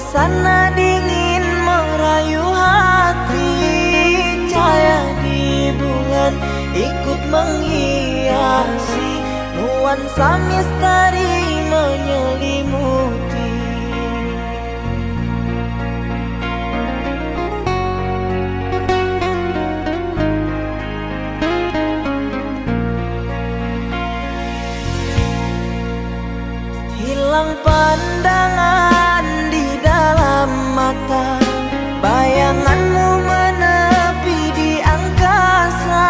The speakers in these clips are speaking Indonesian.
Suasana dingin merayu hati, cahaya di bulan ikut menghiasi, nuansa misteri menyelimuti. Hilang pandangan di dalam mata, bayanganmu menepi di angkasa.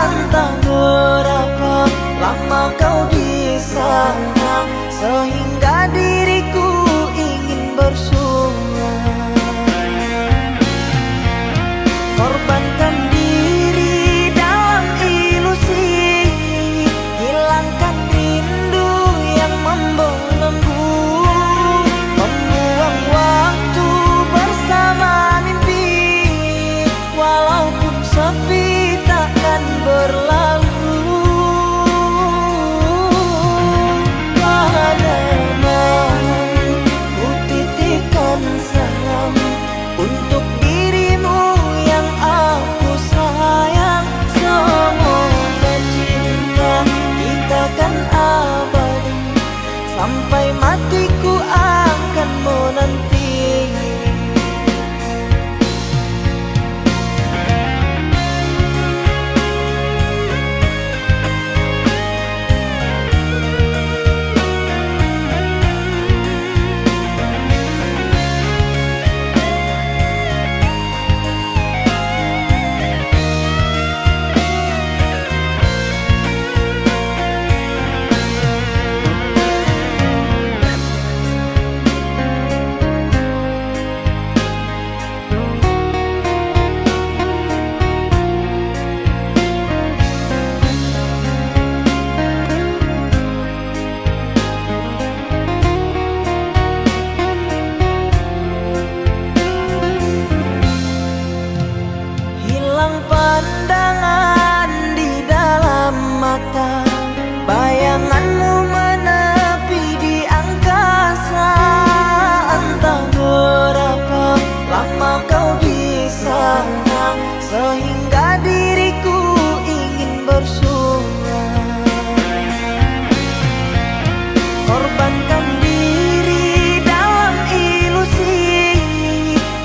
Entah berapa lama kau di sana, sehingga diriku ingin bersunyi. Korbankan diri dalam ilusi, hilangkan rindu yang membelenggu, membuang waktu bersama mimpi, walaupun sepi takkan berlalu. Pada malam ku titipkan salam untuk dirimu yang aku sayang. Semoga cinta kita kan abadi, sampai matiku akan menanti. Pandangan di dalam mata, bayanganmu menepi di angkasa. Entah berapa lama kau di sana, sehingga diriku ingin bersunyi. Korbankan diri dalam ilusi,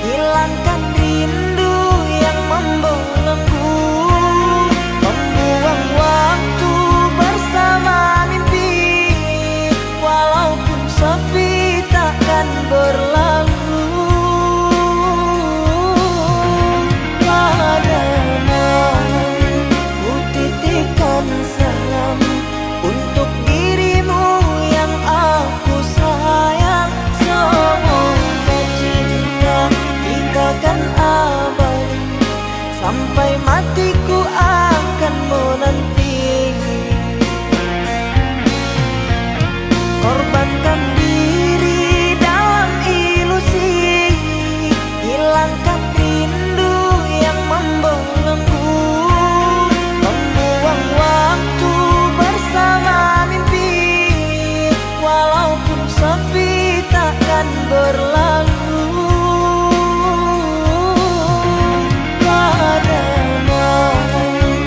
hilangkan rindu yang membelenggu, membuang waktu bersama mimpi, walaupun sepi takkan berlalu. Pada malam ku titipkan salam untuk dirimu yang aku sayang. Semoga cinta kita kan abadi, sampai matiku akan menanti. Korbankan diri dalam ilusi, hilangkan rindu yang membelenggu, membuang waktu bersama mimpi, walaupun sepi takkan berlalu. Pada malam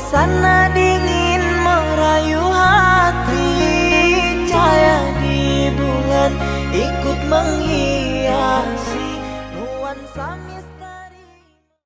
Suasana dingin merayu hati, cahaya di bulan ikut menghias